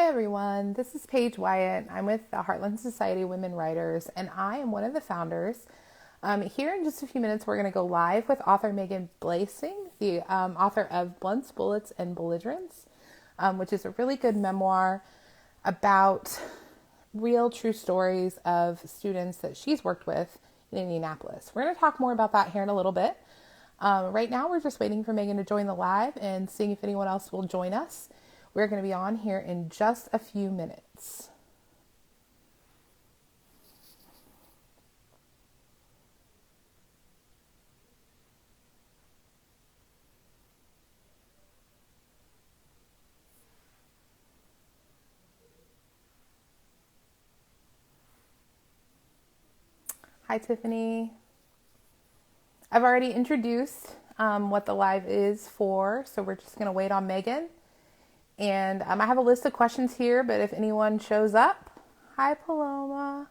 everyone, this is Paige Wyatt. I'm with the Heartland Society of Women Writers, and I am one of the founders. Here in just a few minutes, we're going to go live with author Megan Blaising, the author of Blunts, Bullets, and Belligerence, which is a really good memoir about real true stories of students that she's worked with in Indianapolis. We're going to talk more about that here in a little bit. Right now, we're just waiting for Megan to join the live and seeing if anyone else will join us. We're going to be on here in just a few minutes. Hi, Tiffany. I've already introduced what the live is for, so we're just going to wait on Megan. And I have a list of questions here, but if anyone shows up, hi Paloma.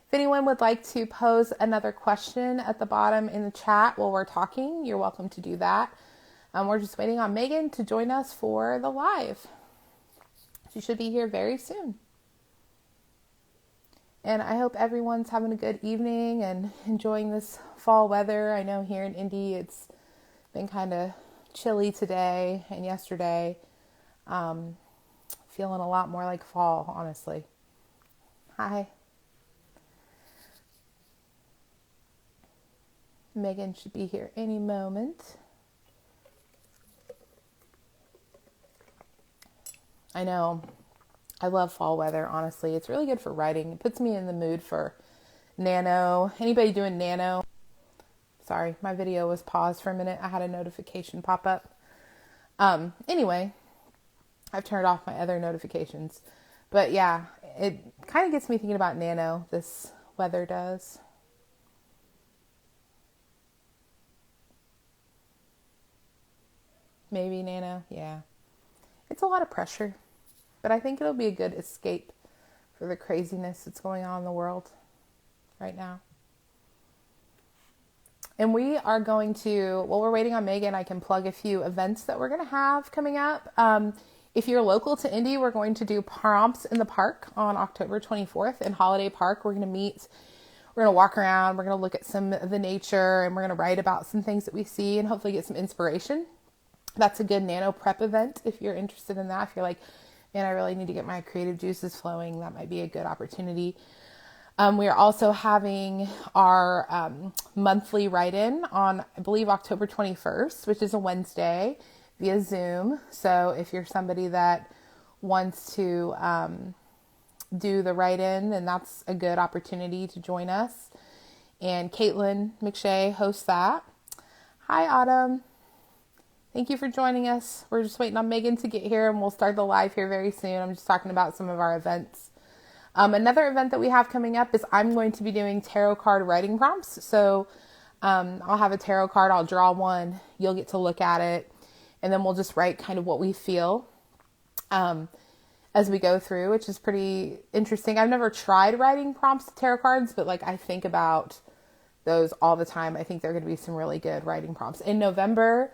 If anyone would like to pose another question at the bottom in the chat while we're talking, you're welcome to do that. We're just waiting on Megan to join us for the live. She should be here very soon. And I hope everyone's having a good evening and enjoying this fall weather. I know here in Indy it's been kind of chilly today and yesterday. Feeling a lot more like fall, honestly. Hi. Megan should be here any moment. I know. I love fall weather, honestly. It's really good for writing. It puts me in the mood for nano. Anybody doing nano? Sorry, my video was paused for a minute. I had a notification pop up. Anyway, I've turned off my other notifications. But yeah, it kind of gets me thinking about nano, this weather does. Maybe nano, yeah. It's a lot of pressure, but I think it'll be a good escape for the craziness that's going on in the world right now. And we are going to, while we're waiting on Megan, I can plug a few events that we're going to have coming up. If you're local to Indy, we're going to do Prompts in the Park on October 24th in Holiday Park. We're going to meet, we're going to walk around, we're going to look at some of the nature, and we're going to write about some things that we see and hopefully get some inspiration. That's a good nano prep event if you're interested in that. If you're like, man, I really need to get my creative juices flowing, that might be a good opportunity. We are also having our monthly write-in on, I believe, October 21st, which is a Wednesday, via Zoom. So if you're somebody that wants to do the write-in, then that's a good opportunity to join us. And Caitlin McShay hosts that. Hi, Autumn. Thank you for joining us. We're just waiting on Megan to get here, and we'll start the live here very soon. I'm just talking about some of our events. Another event that we have coming up is I'm going to be doing tarot card writing prompts. So I'll have a tarot card, I'll draw one, you'll get to look at it, and then we'll just write kind of what we feel as we go through, which is pretty interesting. I've never tried writing prompts to tarot cards, but I think about those all the time. I think they're going to be some really good writing prompts. In November,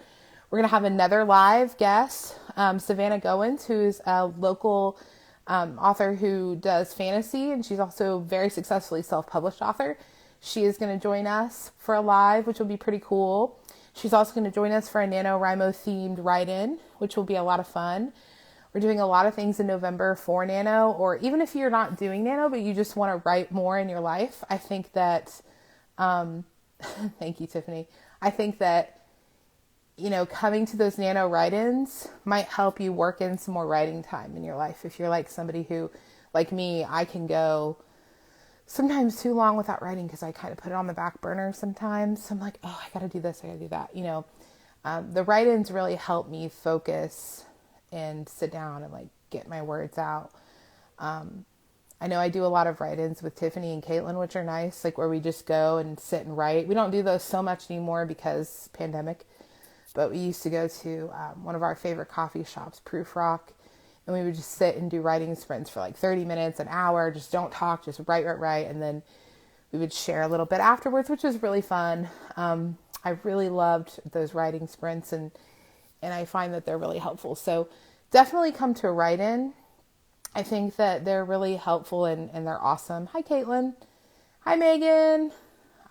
we're going to have another live guest, Savannah Goins, who's a local author who does fantasy, and she's also a very successfully self-published author. She is going to join us for a live, which will be pretty cool. She's also going to join us for a NaNoWriMo themed write-in, which will be a lot of fun. We're doing a lot of things in November for Nano, or even if you're not doing Nano, but you just want to write more in your life. I think that, thank you, Tiffany. I think that, coming to those Nano write-ins might help you work in some more writing time in your life. If you're like somebody who, like me, I can go sometimes too long without writing because I kind of put it on the back burner sometimes. I'm like, oh, I got to do this, I got to do that. The write-ins really help me focus and sit down and get my words out. I know I do a lot of write-ins with Tiffany and Caitlin, which are nice, where we just go and sit and write. We don't do those so much anymore because pandemic. But we used to go to one of our favorite coffee shops, Proof Rock, and we would just sit and do writing sprints for 30 minutes, an hour, just don't talk, just write, and then we would share a little bit afterwards, which was really fun. I really loved those writing sprints, and I find that they're really helpful. So definitely come to a write-in. I think that they're really helpful and they're awesome. Hi, Caitlin. Hi, Megan.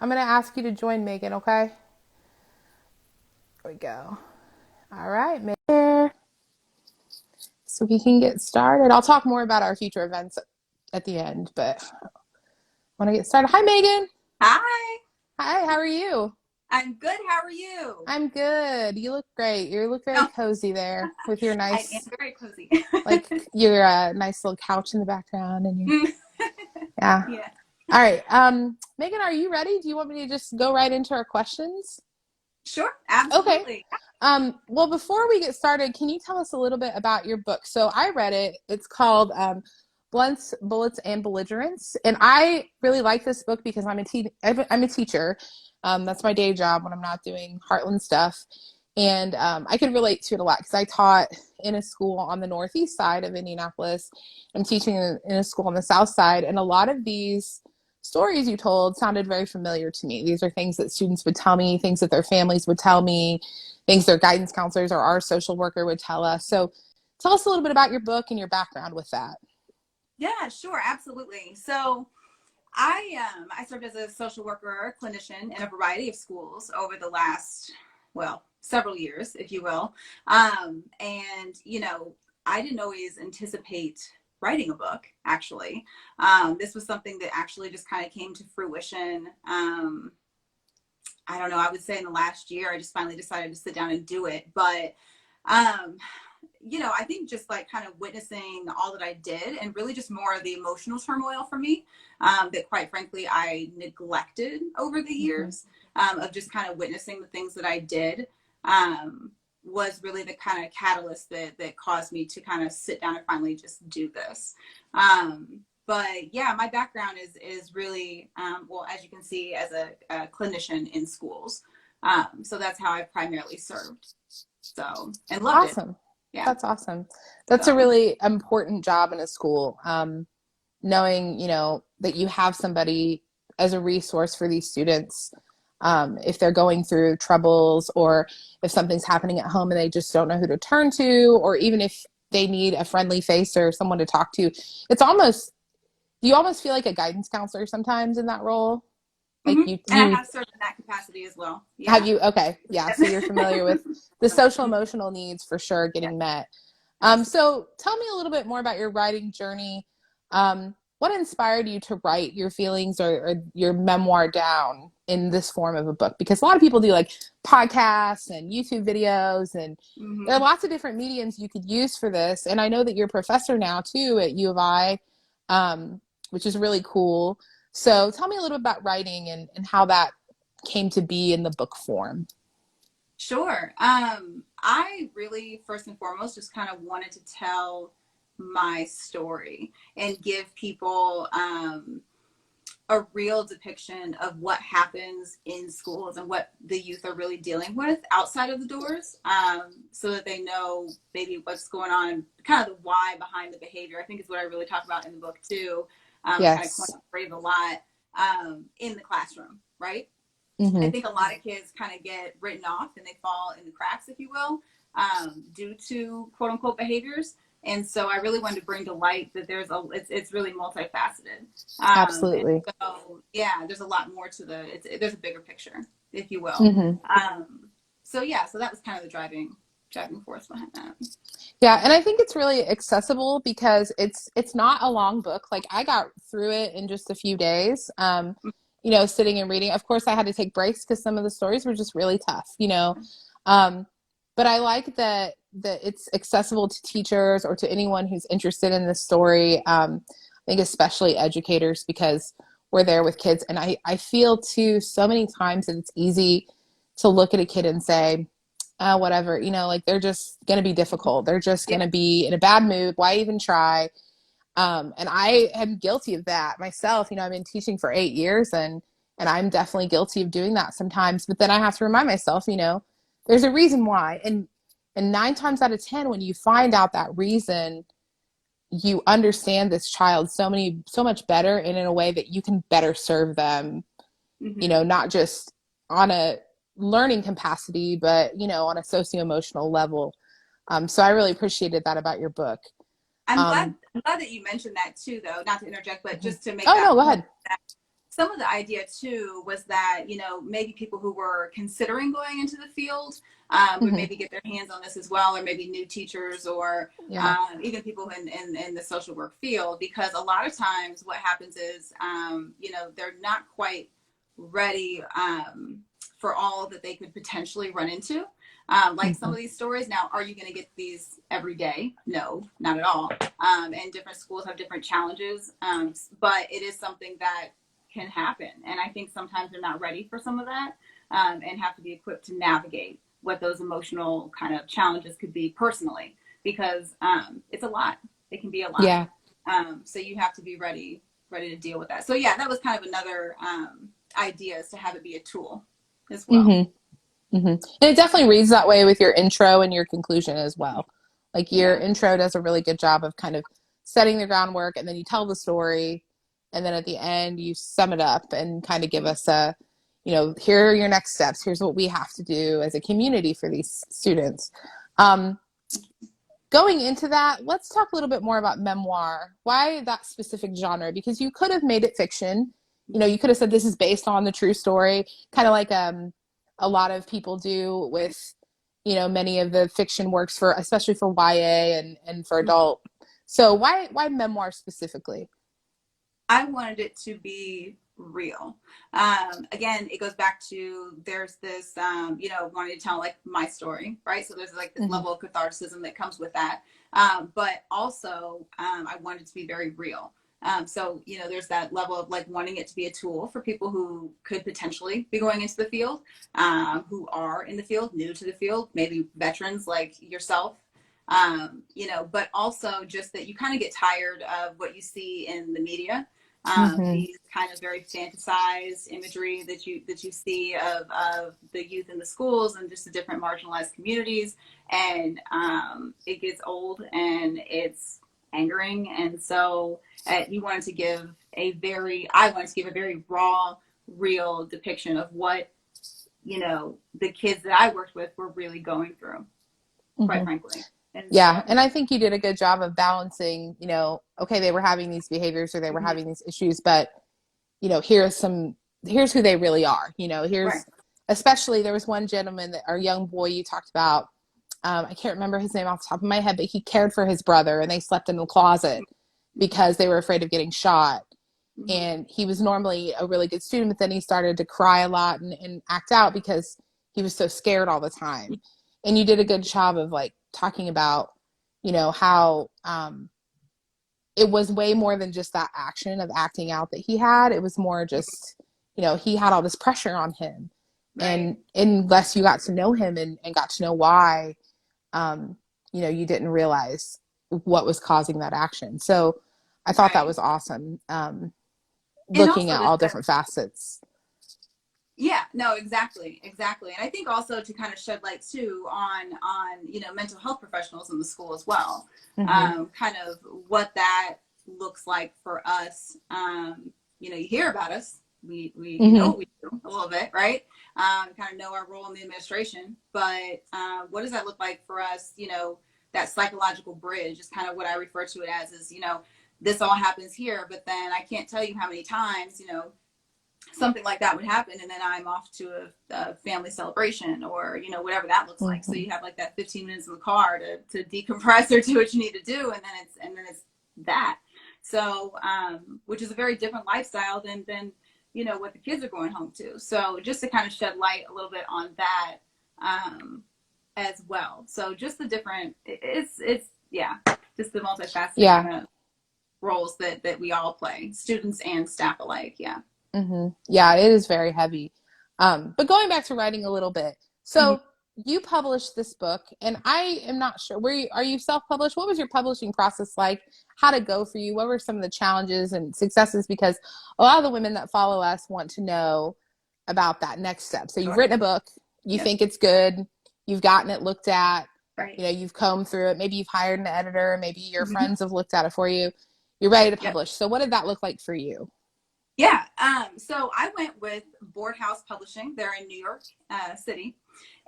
I'm going to ask you to join Megan, okay? There we go. All right, Megan. So we can get started. I'll talk more about our future events at the end, but I want to get started. Hi, Megan. Hi, Hi, how are you? I'm good. How are you? I'm good. You look great. You look very Oh, cozy there with your I am nice, very cozy. like your nice little couch in the background and your, Mm, yeah. yeah, All right. Megan, are you ready? Do you want me to just go right into our questions? sure, Okay. absolutely. Well, before we get started, can you tell us a little bit about your book? So I read it. It's called Blunts, Bullets, and Belligerence, and I really like this book because I'm a teacher. That's my day job when I'm not doing Heartland stuff, and I could relate to it a lot because I taught in a school on the northeast side of Indianapolis. I'm teaching in a school on the south side, and a lot of these stories you told sounded very familiar to me. These are things that students would tell me, things that their families would tell me, things their guidance counselors or our social worker would tell us. So tell us a little bit about your book and your background with that. Yeah, sure, absolutely. So I served as a social worker, clinician in a variety of schools over the last, well, several years, if you will. And I didn't always anticipate writing a book. Actually, this was something that actually just kind of came to fruition. I don't know, I would say in the last year, I just finally decided to sit down and do it. But, um, I think just like kind of witnessing all that I did and really just more of the emotional turmoil for me that quite frankly I neglected over the Mm-hmm. years of just kind of witnessing the things that I did was really the kind of catalyst that caused me to kind of sit down and finally just do this. But yeah, my background is really well, as you can see, as a clinician in schools. So that's how I primarily served. So and loved it. Awesome. Yeah. That's awesome. That's a So really important job in a school. Knowing, that you have somebody as a resource for these students. If they're going through troubles or if something's happening at home and they just don't know who to turn to, or even if they need a friendly face or someone to talk to, it's almost, you almost feel like a guidance counselor sometimes in that role. Like mhm. you, And I you have served in that capacity as well. have Yeah. you, okay. Yeah. So you're familiar with the social emotional needs for sure Yeah, getting met. absolutely. So tell me a little bit more about your writing journey. What inspired you to write your feelings or your memoir down in this form of a book? Because a lot of people do like podcasts and YouTube videos, and there are Hmm. lots of different mediums you could use for this. And I know that you're a professor now too at U of I, um, which is really cool. So tell me a little bit about writing and how that came to be in the book form. Sure. I really, first and foremost, just kind of wanted to tell my story and give people a real depiction of what happens in schools and what the youth are really dealing with outside of the doors, so that they know maybe what's going on, kind of the why behind the behavior. I think is what I really talk about in the book too. Kind of coin Yes. the phrase a lot in the classroom, right? I Mm-hmm. think a lot of kids kind of get written off and they fall in the cracks, if you will, due to quote unquote behaviors. And so I really wanted to bring to light that it's really multifaceted. And Absolutely. so, yeah, there's a lot more to there's a bigger picture, if you will. Mm-hmm. So yeah, so that was kind of the driving force behind that. Yeah, and I think it's really accessible because it's not a long book. Like I got through it in just a few days. Sitting and reading. Of course, I had to take breaks because some of the stories were just really tough. Um, but I like that it's accessible to teachers or to anyone who's interested in this story. I think especially educators because we're there with kids, and I feel too so many times that it's easy to look at a kid and say, whatever, like they're just going to be difficult. They're just Yeah. going to be in a bad mood. Why even try? And I am guilty of that myself. I've been teaching for 8 years and I'm definitely guilty of doing that sometimes. But then I have to remind myself, there's a reason why. And 9 times out of 10, when you find out that reason, you understand this child so much better and in a way that you can better serve them, Hmm. not just on a learning capacity, but, on a socio-emotional level. So I really appreciated that about your book. I'm glad that you mentioned that too, though, not to interject, but Mhm. just to make Oh, that no, go point. ahead. Some of the idea too was that, maybe people who were considering going into the field would Hmm. maybe get their hands on this as well, or maybe new teachers, or Yeah. even people in the social work field, because a lot of times what happens is, they're not quite ready for all that they could potentially run into. Like some Hmm. of these stories. Now, are you going to get these every day? No, not at all. And different schools have different challenges, but it is something that can happen. And I think sometimes they're not ready for some of that, and have to be equipped to navigate what those emotional kind of challenges could be personally, because it's a lot. It can be a lot. Yeah. So you have to be ready to deal with that. So yeah, that was kind of another idea, is to have it be a tool as well. Hmm. Hmm. And it definitely reads that way with your intro and your conclusion as well. Like your Yeah. intro does a really good job of kind of setting the groundwork, and then you tell the story, and then at the end you sum it up and kind of give us a, here are your next steps. Here's what we have to do as a community for these students. Um, Going into that, let's talk a little bit more about memoir. Why that specific genre? Because you could have made it fiction. You could have said this is based on the true story, kind of like a lot of people do with, many of the fiction works for, especially for YA and for adult. So why memoir specifically? I wanted it to be real. Again, it goes back to, there's this, wanting to tell like my story, right? So there's like this Hmm. level of catharsis that comes with that. But also, I wanted it to be very real. So there's that level of like wanting it to be a tool for people who could potentially be going into the field, who are in the field, new to the field, maybe veterans like yourself. But also just that you kind of get tired of what you see in the media, Hmm. these kind of very fantasized imagery that you see of the youth in the schools and just the different marginalized communities, and it gets old and it's angering, and so you wanted to give I wanted to give a very raw, real depiction of what the kids that I worked with were really going through, quite Hmm. frankly, and Yeah, so and I think you did a good job of balancing, okay, they were having these behaviors or they were mhm, having these issues, but here's who they really are. right. Especially there was one gentleman, that our young boy you talked about. I can't remember his name off the top of my head, but he cared for his brother and they slept in the closet Mm-hmm, because they were afraid of getting shot. mm-hmm, And he was normally a really good student, but then he started to cry a lot and act out because he was so scared all the time. And you did a good job of like talking about, how it was way more than just that action of acting out that he had. It was more just, he had all this pressure on him. right, And unless you got to know him and got to know why, um, you didn't realize what was causing that action. So I thought that right. was awesome. And Looking also at just all that, different facets. yeah, no, exactly. And I think also to kind of shed light too on mental health professionals in the school as well, Mm-hmm. kind of what that looks like for us. You hear about us, we you know Mm-hmm. what we do a little bit, right? Kind of know our role in the administration, but what does that look like for us? That psychological bridge is kind of what I refer to it as, is this all happens here, but then I can't tell you how many times something like that would happen, and then I'm off to a family celebration, or whatever that looks like. So Mm-hmm. you have like that 15 minutes in the car to decompress or do what you need to do, and then it's that. So which is a very different lifestyle than what the kids are going home to. So just to kind of shed light a little bit on that, um, as well. So just the different, it's yeah, just the multifaceted Yeah. kind of roles that we all play, students and staff alike. Yeah. Mm-hmm. Yeah, it is very heavy. But going back to writing a little bit, Mm-hmm. so you published this book, and I am not sure. Are you self-published? What was your publishing process like? How did it go for you? What were some of the challenges and successes? Because a lot of the women that follow us want to know about that next step. So you've Sure. written a book, you Yep. think it's good, you've gotten it looked at, Right. you've combed through it. Maybe you've hired an editor, maybe your Mm-hmm. friends have looked at it for you. You're ready to Yep. publish. So what did that look like for you? Yeah. So I went with Board House Publishing. They're in New York City,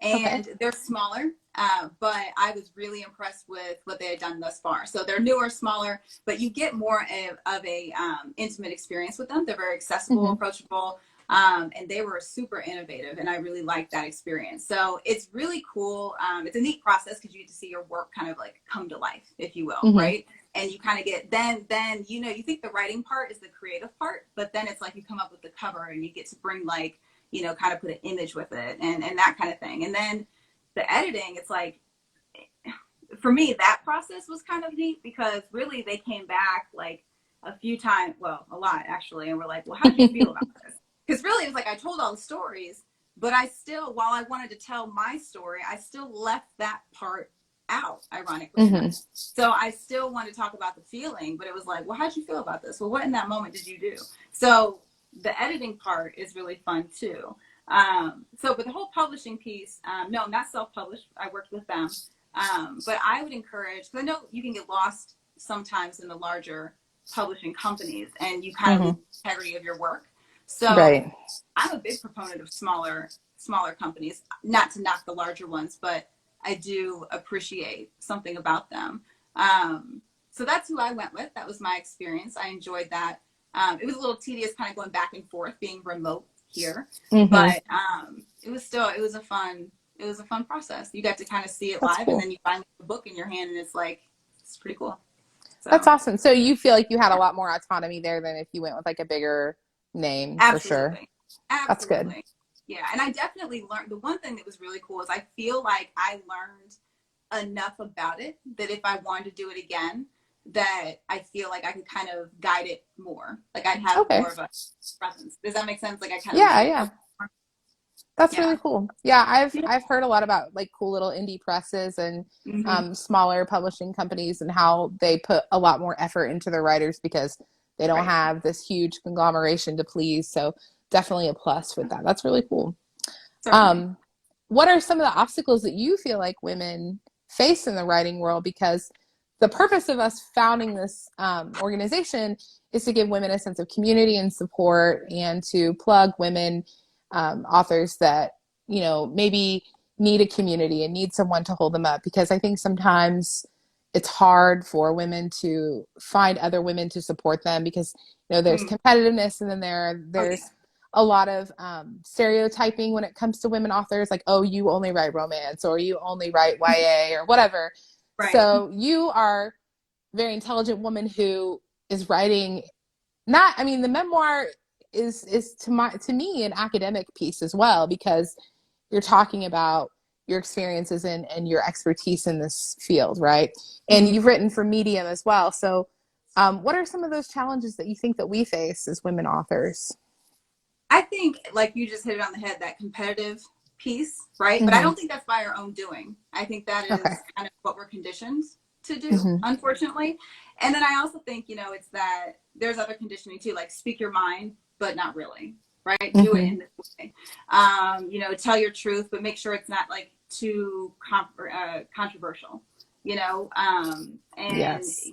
Okay. and they're smaller, but I was really impressed with what they had done thus far. So they're newer, smaller, but you get more of a intimate experience with them. They're very accessible, Hmm. approachable, and they were super innovative, and I really liked that experience. So it's really cool. It's a neat process because you get to see your work kind of like come to life, if you will, Hmm. right? And you kind of get then you know you think the writing part is the creative part, but then it's like you come up with the cover and you get to bring like kind of put an image with it and that kind of thing. And then the editing, it's like for me that process was kind of neat because really they came back like a few times, well a lot actually, and we're like, well, how did you feel about this? Because really it was like I told all the stories, but I still, while I wanted to tell my story, I still left that part out, ironically enough. Hmm. So I still want to talk about the feeling, but it was like, well, how'd you feel about this? Well, what in that moment did you do? So the editing part is really fun too. But the whole publishing piece, no, I'm not self-published. I worked with them. But I would encourage, because I know you can get lost sometimes in the larger publishing companies and you kind of Hmm. lose the integrity of your work. So Right. I'm a big proponent of smaller companies, not to knock the larger ones, but I do appreciate something about them. So that's who I went with. That was my experience. I enjoyed that. It was a little tedious kind of going back and forth being remote here, Hmm. but it was a fun process. You got to kind of see it That's live and cool. then you finally have a book in your hand and it's pretty cool. That's So awesome. So you feel like you had a lot more autonomy there than if you went with like a bigger name for sure. absolutely. That's good. Absolutely. Yeah. And I definitely learned the one thing that was really cool is I feel like I learned enough about it that if I wanted to do it again, that I feel like I could kind of guide it more. Like I'd have Okay. more of a presence. Does that make sense? Like I kind of Yeah, lead it. yeah. That's Yeah. really cool. Yeah, Yeah. I've heard a lot about like cool little indie presses and Mm-hmm. smaller publishing companies and how they put a lot more effort into their writers because they don't Right. have this huge conglomeration to please. So definitely a plus with that. That's really cool. Certainly. Um, what are some of the obstacles that you feel like women face in the writing world? Because the purpose of us founding this organization is to give women a sense of community and support and to plug women authors that, maybe need a community and need someone to hold them up. Because I think sometimes it's hard for women to find other women to support them because, there's Mm. competitiveness and then Oh yeah. there's a lot of stereotyping when it comes to women authors, like, oh, you only write romance or you only write YA or whatever. Right. So you are a very intelligent woman who is writing not, I mean, the memoir is to me an academic piece as well because you're talking about your experiences and your expertise in this field, right? And Mm-hmm. you've written for Medium as well. So what are some of those challenges that you think that we face as women authors? I think like you just hit it on the head, that competitive piece, right? But I Mm-hmm. don't think that's by our own doing. I think that Okay. is kind of what we're conditioned to do, Mm-hmm. unfortunately. And then I also think, it's that there's other conditioning too, like speak your mind, but not really, right? Do it Mm-hmm. in this way. Tell your truth, but make sure it's not like too controversial, and Yes.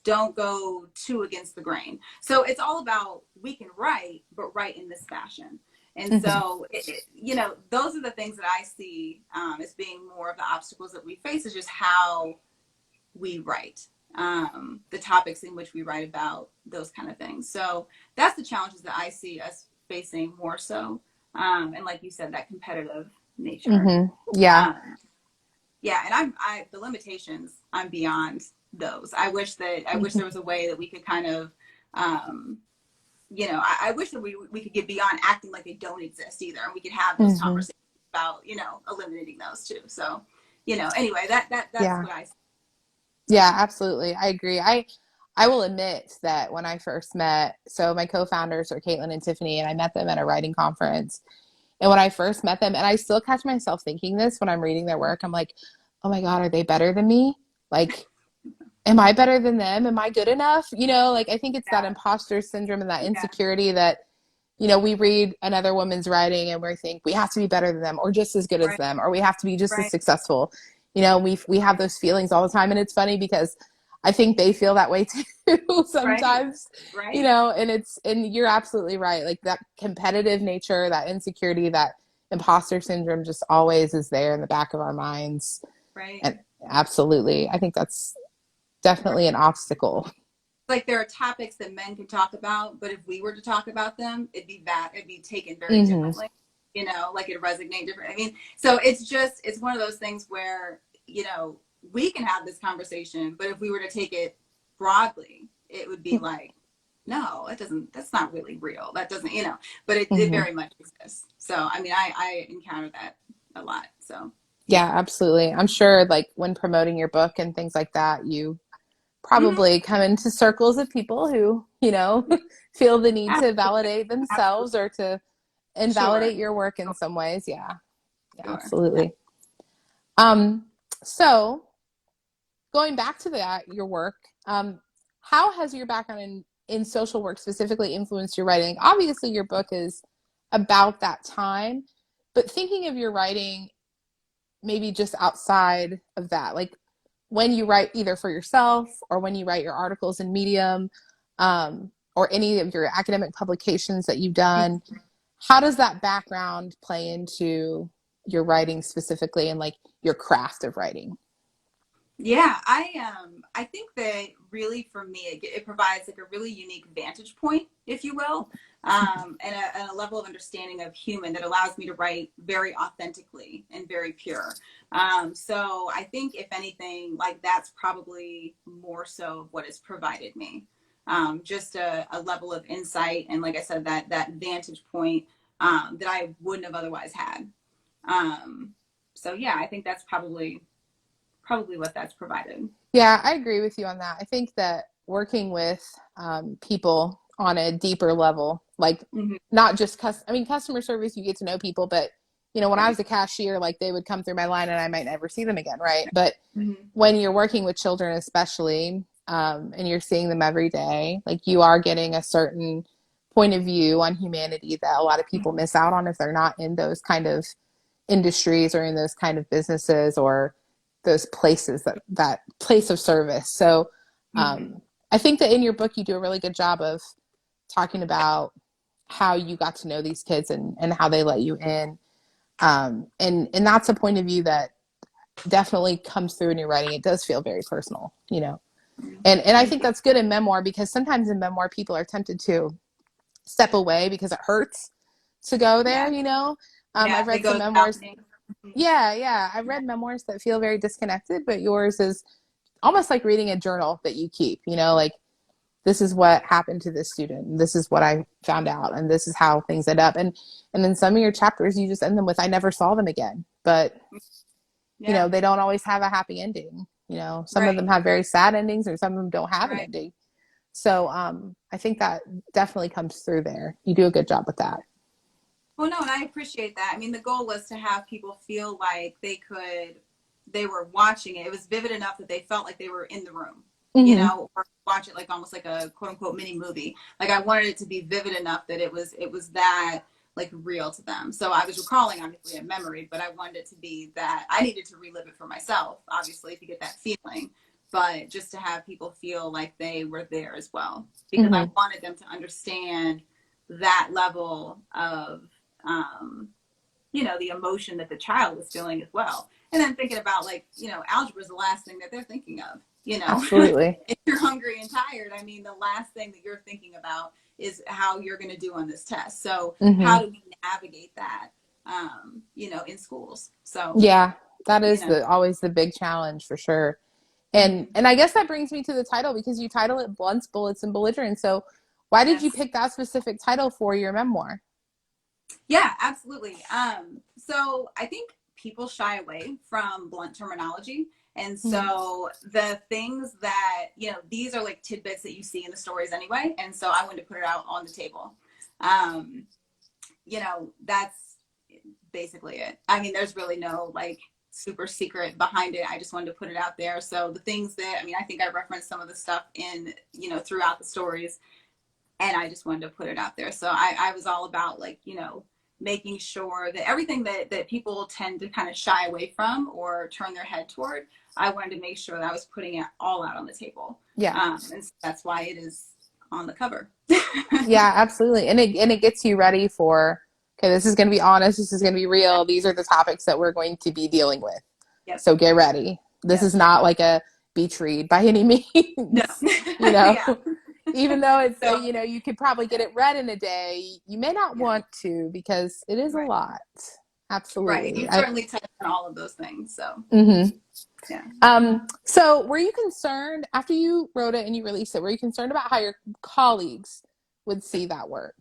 don't go too against the grain. So it's all about we can write, but write in this fashion. And Mm-hmm. so, those are the things that I see as being more of the obstacles that we face is just how we write, the topics in which we write about, those kind of things. So that's the challenges that I see us facing more so. And like you said, that competitive nature. Mm-hmm. Yeah. Um, yeah, and the limitations, I'm beyond those. I wish Mm-hmm. there was a way that we could kind of um I wish that we could get beyond acting like they don't exist either, and we could have those Mm-hmm. conversations about eliminating those too. So anyway, that's Yeah. what I. Yeah, absolutely. I agree. I will admit that when I first met, so my co-founders are Caitlin and Tiffany, and I met them at a writing conference. And when I first met them, and I still catch myself thinking this when I'm reading their work, I'm like, oh my God, are they better than me? Like, am I better than them? Am I good enough? Like I think it's that Yeah, imposter syndrome and that yeah, insecurity that, we read another woman's writing and we think we have to be better than them or just as good as right, them, or we have to be just as right, successful. We have those feelings all the time. And it's funny because I think they feel that way too Right. sometimes, you Right. know, and you're absolutely right. Like that competitive nature, that insecurity, that imposter syndrome just always is there in the back of our minds. Right. And absolutely, I think that's definitely an obstacle. Like there are topics that men can talk about, but if we were to talk about them, it'd be taken very Hmm. differently. You know, like it'd resonate different. I mean, so it's one of those things where, we can have this conversation, but if we were to take it broadly, it would be like, no, that's not really real. That doesn't, but it Hmm. very much exists. So, I mean, I encounter that a lot. So, Yeah, yeah. absolutely. I'm sure like when promoting your book and things like that, you Mm-hmm. probably come into circles of people who, feel the need to Absolutely. validate themselves Absolutely. or to Sure. invalidate your work in some ways. Yeah. Yeah, Sure. absolutely. Um, so going back to that, your work, how has your background in social work specifically influenced your writing? Obviously, your book is about that time, but thinking of your writing maybe just outside of that, like when you write either for yourself or when you write your articles in Medium, or any of your academic publications that you've done, how does that background play into your writing specifically and like your craft of writing? Yeah, I think that really for me it provides like a really unique vantage point, if you will, and a level of understanding of human that allows me to write very authentically and very pure. So I think if anything, like that's probably more so what has provided me. Just a level of insight and like I said, that vantage point that I wouldn't have otherwise had. Um, so yeah, I think that's probably what that's provided. Yeah, I agree with you on that. I think that working with people on a deeper level, like Mm-hmm. not just customer service, you get to know people, but when I Right. was a cashier, like they would come through my line and I might never see them again, right? But Mm-hmm. when you're working with children, especially, and you're seeing them every day, like you are getting a certain point of view on humanity that a lot of people miss out on if they're not in those kind of industries or in those kind of businesses or those places that place of service. So Mm-hmm. I think that in your book you do a really good job of talking about how you got to know these kids and how they let you in. And that's a point of view that definitely comes through in your writing. It does feel very personal. And I Thank think you. that's good in memoir because sometimes in memoir people are tempted to step away because it hurts to go Yeah. there. Yeah. I've It read some goes without memoirs. saying. Mhm. Yeah. I've Yeah. read memoirs that feel very disconnected, but yours is almost like reading a journal that you keep, like this is what happened to this student, and this is what I found out, and this is how things end up. And then some of your chapters you just end them with I never saw them again. But Yeah. they don't always have a happy ending. Some of them Right. have very sad endings or some of them don't have an Right. ending. So I think that definitely comes through there. You do a good job with that. Well, no, and I appreciate that. I mean, the goal was to have people feel like they were watching it. It was vivid enough that they felt like they were in the room, Mm-hmm. or watch it like almost like a quote unquote mini movie. Like I wanted it to be vivid enough that it was that like real to them. So I was recalling obviously a memory, but I wanted it to be that I needed to relive it for myself, obviously, to get that feeling. But just to have people feel like they were there as well, because I Mm-hmm. wanted them to understand that level of um, the emotion that the child was feeling as well. And then thinking about like, algebra is the last thing that they're thinking of, Absolutely. if you're hungry and tired, I mean, the last thing that you're thinking about is how you're going to do on this test. So Mm-hmm. how do we navigate that, in schools? So, Yeah, that you is know, the always the big challenge for sure. And mm-hmm. and I guess that brings me to the title because you title it Blunts, Bullets, and Belligerence. So why did you Yes. pick that specific title for your memoir? Yeah, absolutely. So I think people shy away from blunt terminology. And Mm-hmm. so the things that, these are like tidbits that you see in the stories anyway. And so I wanted to put it out on the table. Um, that's basically it. I mean, there's really no like super secret behind it. I just wanted to put it out there. So the things that, I mean, I think I referenced some of the stuff in, throughout the stories, and I just wanted to put it out there. So I was all about like, making sure that everything that people tend to kind of shy away from or turn their head toward, I wanted to make sure that I was putting it all out on the table. Yeah. And so that's why it is on the cover. Yeah, absolutely. And it gets you ready for, okay, this is going to be honest. This is going to be real. These are the topics that we're going to be dealing with. Yep. So get ready. This Yep. is not like a beach read by any means. No. Yeah. Even though it's, So, you could probably get it read in a day, you may not want to because it is a lot. Right. Absolutely. You certainly touched on all of those things. So, Mm-hmm. yeah. So were you concerned after you wrote it and you released it, were you concerned about how your colleagues would see that work?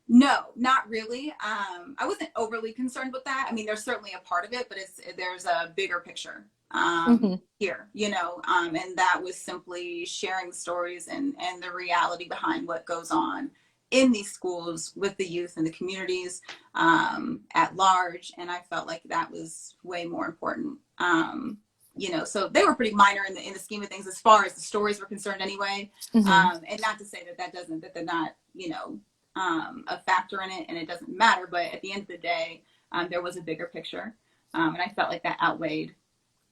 No, not really. I wasn't overly concerned with that. I mean, there's certainly a part of it, but there's a bigger picture Mm-hmm. here, and that was simply sharing stories and the reality behind what goes on in these schools with the youth and the communities at large. And I felt like that was way more important. So they were pretty minor in the scheme of things as far as the stories were concerned anyway. Mm-hmm. And not to say that they're not, a factor in it and it doesn't matter, but at the end of the day, there was a bigger picture. And I felt like that outweighed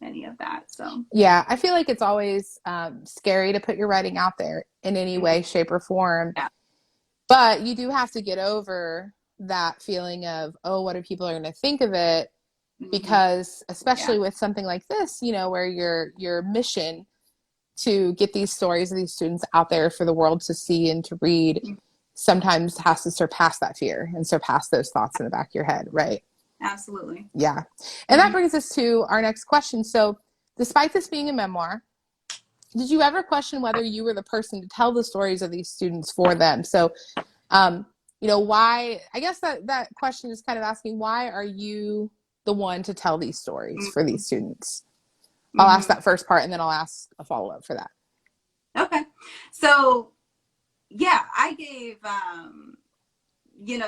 any of that. So Yeah, I feel like it's always scary to put your writing out there in any way, shape, or form. yeah. But you do have to get over that feeling of, oh, what are people are going to think of it? Because especially with something like this, where your mission to get these stories of these students out there for the world to see and to read sometimes has to surpass that fear and surpass those thoughts in the back of your head, right? Absolutely. Yeah. And that brings us to our next question. So, despite this being a memoir, did you ever question whether you were the person to tell the stories of these students for them? So, why, I guess that question is kind of asking, why are you the one to tell these stories for these students? I'll ask that first part and then I'll ask a follow-up for that. Okay. So, yeah, I gave,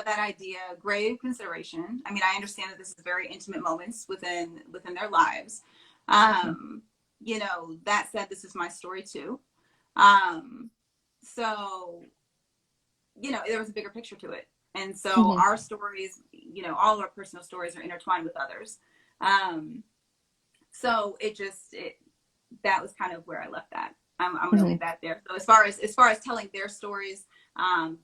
that idea grave consideration. I mean, I understand that this is very intimate moments within their lives. That said, this is my story too. So, there was a bigger picture to it. And so our stories, all of our personal stories are intertwined with others. So that was kind of where I left that. I'm going to leave that there. So as far as telling their stories,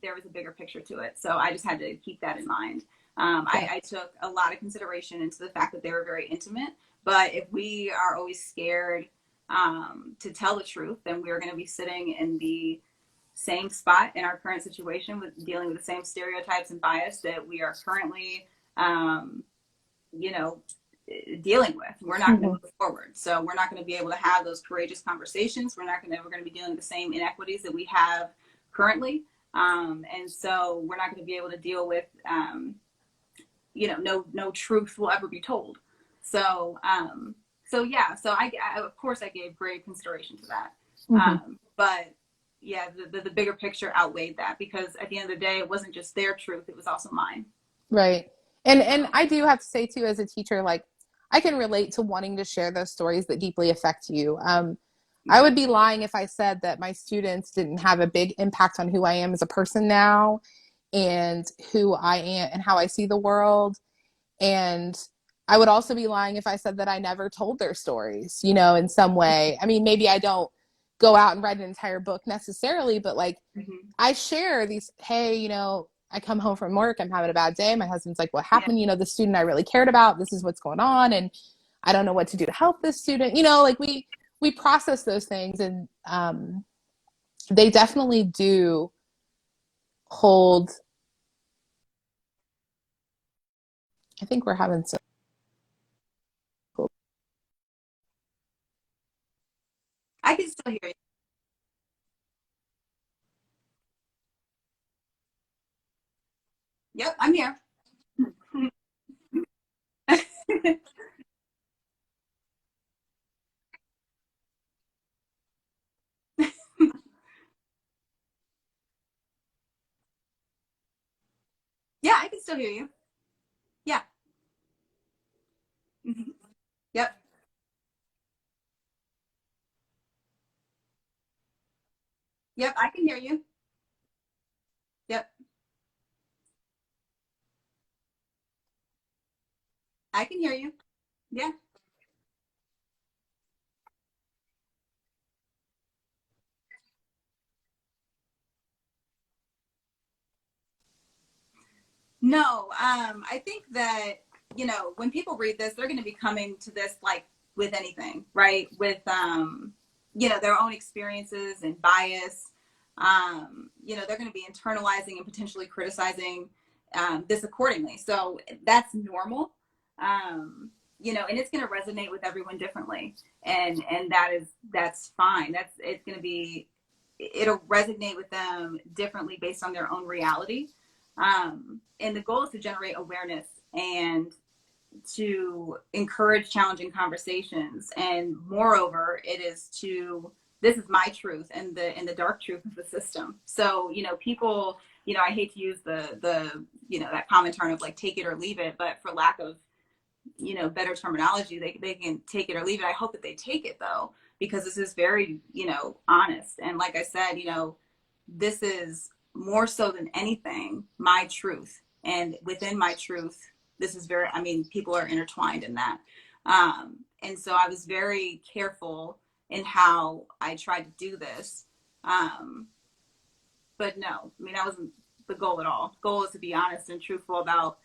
there was a bigger picture to it. So I just had to keep that in mind. I took a lot of consideration into the fact that they were very intimate. But if we are always scared to tell the truth, then we're going to be sitting in the same spot in our current situation with dealing with the same stereotypes and bias that we are currently, dealing with. We're not going to move forward. So we're not going to be able to have those courageous conversations. We're going to be dealing with the same inequities that we have currently. And so we're not going to be able to deal with, no truth will ever be told. So I of course I gave great consideration to that. But yeah, the bigger picture outweighed that because at the end of the day, it wasn't just their truth. It was also mine. Right. And I do have to say too, as a teacher, like I can relate to wanting to share those stories that deeply affect you. I would be lying if I said that my students didn't have a big impact on who I am as a person now and who I am and how I see the world. And I would also be lying if I said that I never told their stories, in some way. I mean, maybe I don't go out and write an entire book necessarily, but like I share these, hey, I come home from work, I'm having a bad day. My husband's like, what happened? The student I really cared about, this is what's going on. And I don't know what to do to help this student. Like we process those things and they definitely do hold. I think we're having some. I can still hear you. Yep, I'm here. Yeah, I can still hear you. Yeah. Yep. Yep, I can hear you. Yep. I can hear you. Yeah. No, I think that, when people read this, they're going to be coming to this like with anything, right? With, their own experiences and bias. They're going to be internalizing and potentially criticizing this accordingly. So that's normal. And it's going to resonate with everyone differently. And that's fine. It's going to be, it'll resonate with them differently based on their own reality. And the goal is to generate awareness and to encourage challenging conversations. And moreover, it is to, this is my truth and the dark truth of the system. So, people, I hate to use that common term of like take it or leave it, but for lack of, better terminology, they can take it or leave it. I hope that they take it though, because this is very, honest. And like I said, this is more so than anything, my truth. And within my truth, this is very, I mean, people are intertwined in that. And so I was very careful in how I tried to do this. But no, I mean, that wasn't the goal at all. The goal is to be honest and truthful about,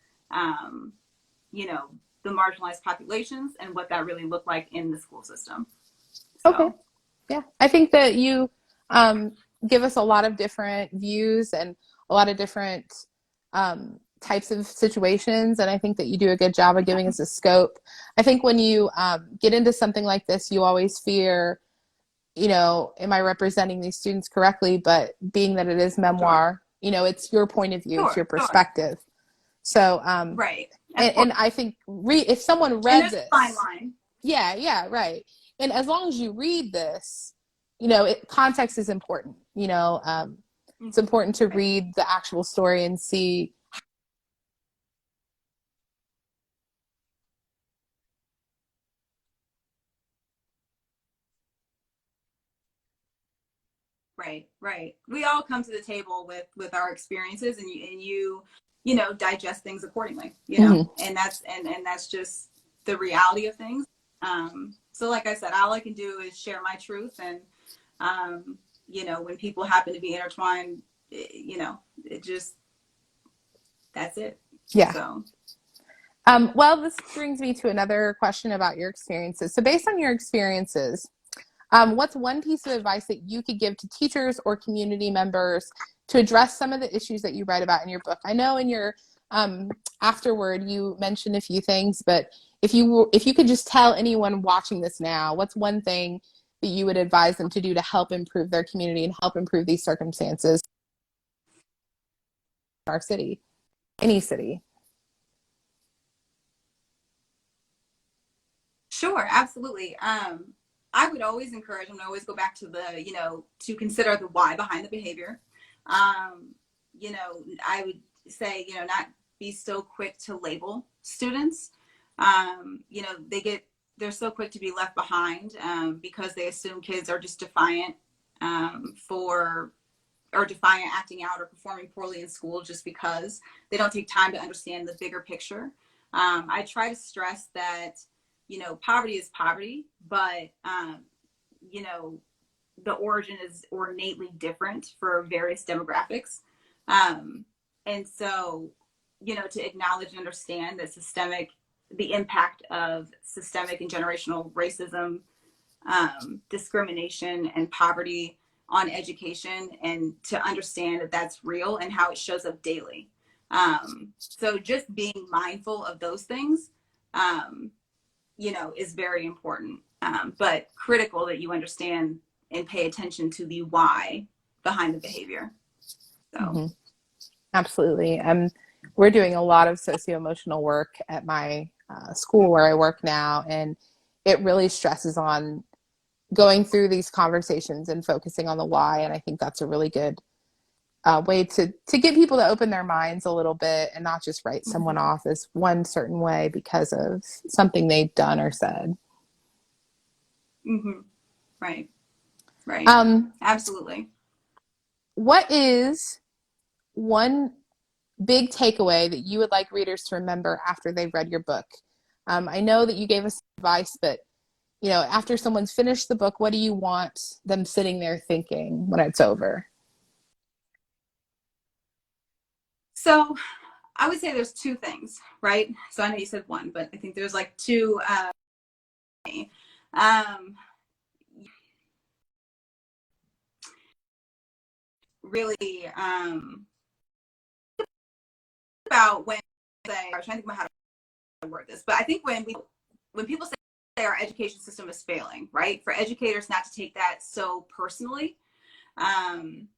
you know, the marginalized populations and what that really looked like in the school system. Okay. So, Yeah. I think that you give us a lot of different views and a lot of different types of situations. And I think that you do a good job of giving us a scope. I think when you get into something like this, you always fear, am I representing these students correctly? But being that it is sure, memoir, it's your point of view, it's your sure. perspective. So, Right. and I think if someone And read there's a fine this, line. yeah, right. And as long as you read this, context is important. It's important to Right. read the actual story and see. Right, right. We all come to the table with our experiences, and you digest things accordingly. Mhm. And that's just the reality of things. So like I said, all I can do is share my truth, and when people happen to be intertwined, it just that's it. Yeah. So Well, this brings me to another question about your experiences. So, based on your experiences, what's one piece of advice that you could give to teachers or community members to address some of the issues that you write about in your book? I know in your afterward you mentioned a few things, but if you could just tell anyone watching this now, what's one thing that you would advise them to do to help improve their community and help improve these circumstances in our city, any city? sure, absolutely. I would always encourage them to always go back to to consider the why behind the behavior. Um, I would say, not be so quick to label students. They're so quick to be left behind because they assume kids are just defiant for or defiant acting out or performing poorly in school just because they don't take time to understand the bigger picture. I try to stress that, poverty is poverty, but, you know, the origin is ornately different for various demographics. Um, and so, to acknowledge and understand that the impact of systemic and generational racism, discrimination, and poverty on education, and to understand that that's real and how it shows up daily. So just being mindful of those things, is very important, but critical that you understand and pay attention to the why behind the behavior. So, Mm-hmm. Absolutely. We're doing a lot of socio-emotional work at my school where I work now, and it really stresses on going through these conversations and focusing on the why. And I think that's a really good way to get people to open their minds a little bit and not just write someone mm-hmm. off as one certain way because of something they've done or said. Mm-hmm. Right, right, Um, absolutely. what is one big takeaway that you would like readers to remember after they've read your book? I know that you gave us advice, but after someone's finished the book, what do you want them sitting there thinking when it's over? So I would say there's two things, right? So I know you said one, but I think there's like two. Um, really about when I was trying to think about how to word this, but I think when people say our education system is failing, right? For educators not to take that so personally, um,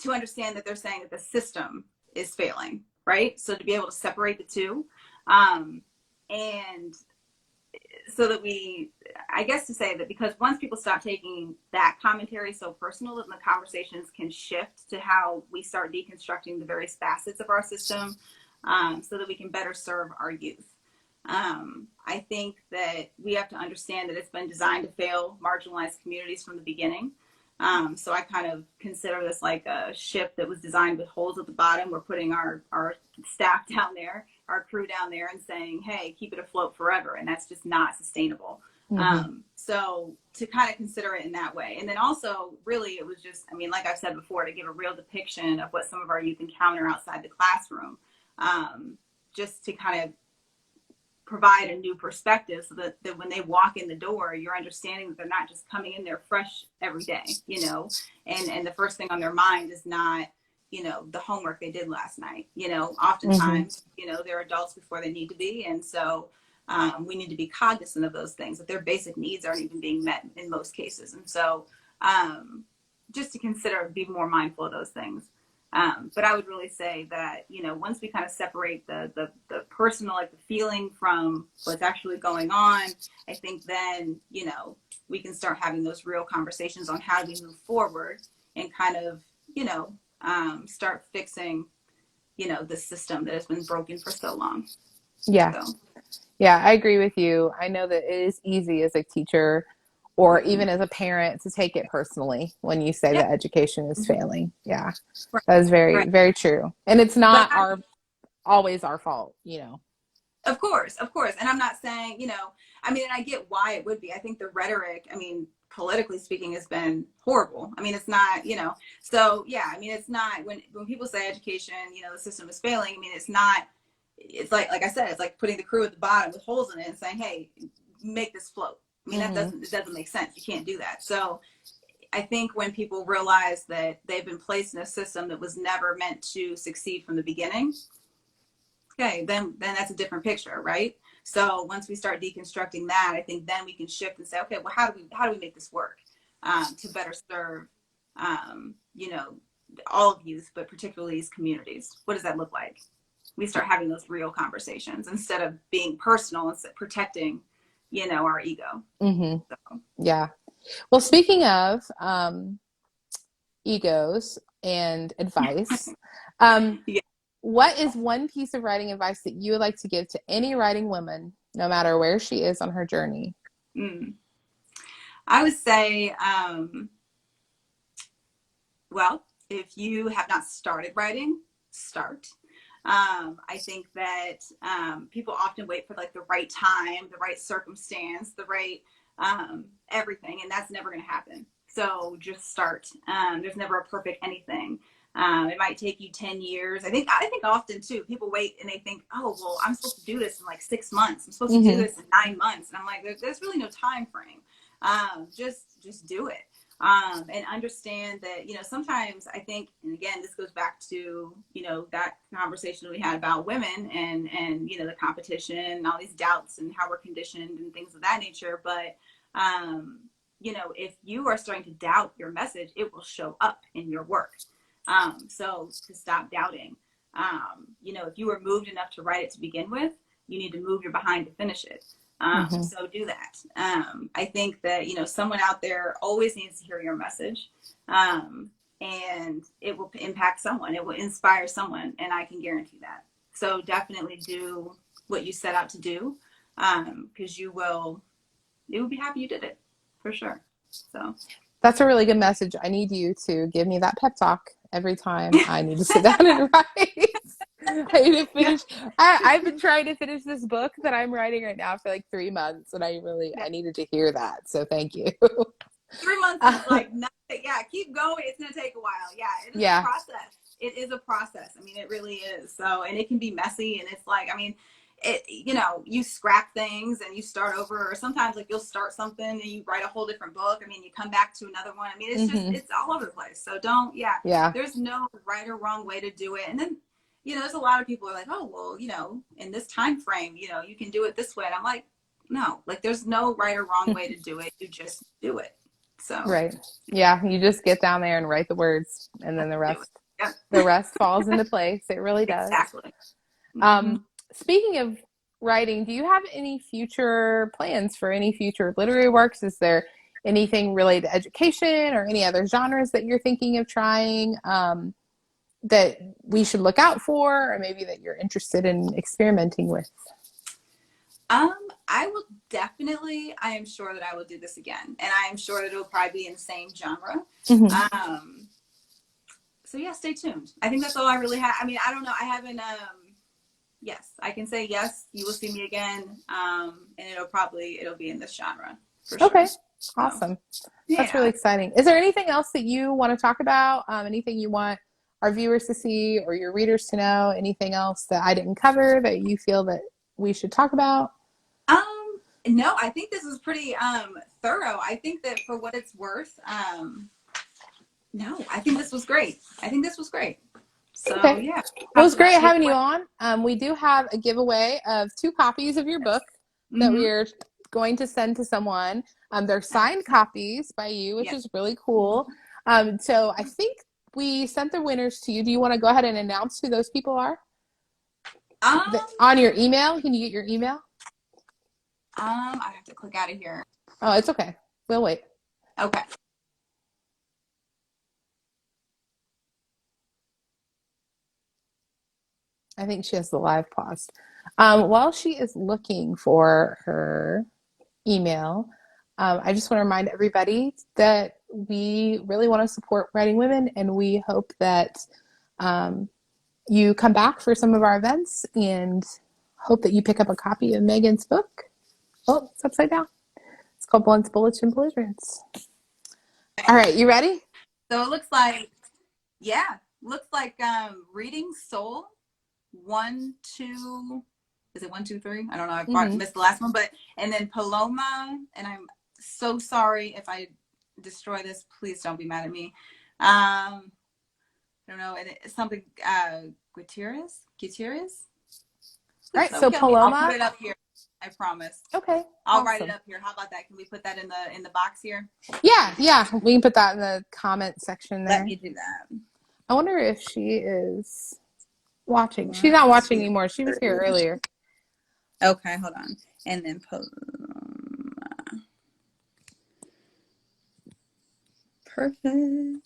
to understand that they're saying that the system is failing, right? So to be able to separate the two, and so that I guess to say that because once people stop taking that commentary so personal, then the conversations can shift to how we start deconstructing the various facets of our system, so that we can better serve our youth. I think that we have to understand that it's been designed to fail marginalized communities from the beginning. So I kind of consider this like a ship that was designed with holes at the bottom. We're putting our staff down there, our crew down there, and saying, hey, keep it afloat forever. And that's just not sustainable. Mm-hmm. So to kind of consider it in that way. And then also, really, it was just, I mean, like I've said before, to give a real depiction of what some of our youth encounter outside the classroom, just to kind of provide a new perspective so that when they walk in the door, you're understanding that they're not just coming in there fresh every day, and the first thing on their mind is not, the homework they did last night. Oftentimes, they're adults before they need to be. And so we need to be cognizant of those things, that their basic needs aren't even being met in most cases. And so just to consider, be more mindful of those things. But I would really say that, once we kind of separate the personal, like the feeling from what's actually going on, I think then, we can start having those real conversations on how do we move forward and kind of, start fixing, the system that has been broken for so long. Yeah. So. Yeah, I agree with you. I know that it is easy as a teacher or even as a parent to take it personally when you say Yeah. that education is failing. Yeah, Right. that is very, Right. very true. And it's But not always our fault. Of course. And I'm not saying, I mean, and I get why it would be. I think the rhetoric, I mean, politically speaking, has been horrible. I mean, it's not, so yeah, I mean, it's not when people say education, the system is failing. I mean, it's like I said, it's like putting the crew at the bottom with holes in it and saying, hey, make this float. I mean, Mm-hmm. it doesn't make sense. You can't do that. So I think when people realize that they've been placed in a system that was never meant to succeed from the beginning, okay, then that's a different picture, right? So once we start deconstructing that, I think then we can shift and say, okay, well, how do we make this work to better serve, all of youth, but particularly these communities? What does that look like? We start having those real conversations instead of being personal and protecting, our ego. Mm-hmm. So. Yeah. Well, speaking of egos and advice, Yeah. what is one piece of writing advice that you would like to give to any writing woman, no matter where she is on her journey? I would say, well, if you have not started writing, start. I think that people often wait for like the right time, the right circumstance, the right everything, and that's never going to happen. So just start. There's never a perfect anything. It might take you 10 years. I think often too, people wait and they think, oh, well, I'm supposed to do this in like 6 months. I'm supposed to do this in 9 months. And I'm like, there's really no time frame. Just do it. And understand that, sometimes I think, and again, this goes back to, that conversation we had about women and, the competition and all these doubts and how we're conditioned and things of that nature. But, if you are starting to doubt your message, it will show up in your work. So to stop doubting, if you were moved enough to write it to begin with, you need to move your behind to finish it. So do that. I think that, someone out there always needs to hear your message. And it will impact someone. It will inspire someone. And I can guarantee that. So definitely do what you set out to do. Because you will be happy you did it for sure. So That's a really good message. I need you to give me that pep talk every time I need to sit down and write. I need to finish. I've been trying to finish this book that I'm writing right now for like 3 months, and I needed to hear that. So thank you. 3 months is like nothing. Yeah, keep going. It's gonna take a while. Yeah, it is a Yeah. process. It is a process. I mean, it really is. So, and it can be messy, and it's like, I mean, it, you scrap things and you start over, or sometimes like you'll start something and you write a whole different book. I mean, you come back to another one. I mean, it's just, Hmm. it's all over the place. So don't, yeah, Yeah. there's no right or wrong way to do it. And then, there's a lot of people are like, oh, well, in this time frame, you can do it this way. And I'm like, no, like there's no right or wrong way to do it. You just do it. So Right. Yeah. You just get down there and write the words, and then do it. Yeah, the rest falls into place. It really does. exactly. Mm-hmm. Um, Speaking of writing, do you have any future plans for any future literary works? Is there anything related to education or any other genres that you're thinking of trying that we should look out for, or maybe that you're interested in experimenting with? I will definitely, I am sure that I will do this again. And I am sure that it will probably be in the same genre. Mm-hmm. So yeah, stay tuned. I think that's all I really have. I mean, I don't know. I haven't, yes, I can say yes, you will see me again. And it'll be in this genre for sure. Okay. So, Awesome. That's yeah. really exciting. Is there anything else that you want to talk about? Anything you want our viewers to see or your readers to know? Anything else that I didn't cover that you feel that we should talk about? No, I think this was pretty thorough. I think that for what it's worth, no, I think this was great. So Okay. yeah. Well, it's great having you on. We do have a giveaway of 2 copies of your book that Mm-hmm. we're going to send to someone. They're signed copies by you, which is really cool. So I think we sent the winners to you. Do you want to go ahead and announce who those people are? On your email? Can you get your email? I have to click out of here. Oh, it's okay. We'll wait. Okay. I think she has the live paused. While she is looking for her email, I just want to remind everybody that we really want to support writing women, and we hope that you come back for some of our events, and hope that you pick up a copy of Megan's book. Oh, it's upside down. It's called Blunts, Bullets, and Belligerents. All right, you ready? So it looks like Reading Soul 1, 2. Is it 1, 2, 3? I don't know. I missed the last one, and then Paloma, and I'm so sorry if I destroy this. Please don't be mad at me. I don't know. It's something Gutierrez. Right. So Paloma. I'll put it up here. I promise. Okay. I'll write it up here. How about that? Can we put that in the box here? Yeah. We can put that in the comment section there. Let me do that. I wonder if she is watching. She's not watching anymore. She was here earlier. Okay, hold on. And then perfect.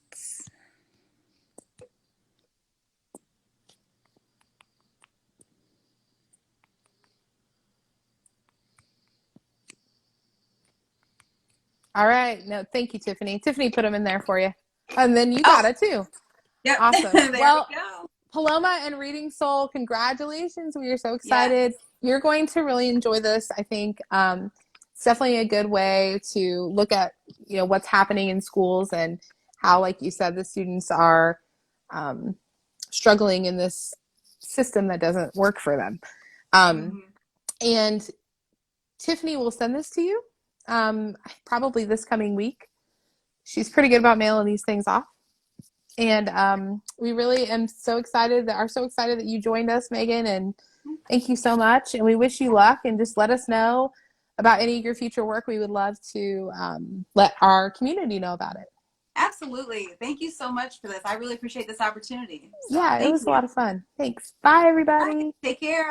All right. No, thank you, Tiffany. Tiffany put them in there for you. And then you got it too. Yep. Awesome. There well, we go. Paloma and Reading Soul, congratulations. We are so excited. Yes. You're going to really enjoy this. I think it's definitely a good way to look at, what's happening in schools and how, like you said, the students are struggling in this system that doesn't work for them. And Tiffany will send this to you probably this coming week. She's pretty good about mailing these things off. And we really are so excited that you joined us, Megan, and thank you so much. And we wish you luck, and just let us know about any of your future work. We would love to let our community know about it. Absolutely. Thank you so much for this. I really appreciate this opportunity. So, yeah, it was a lot of fun. Thanks. Bye, everybody. Bye. Take care.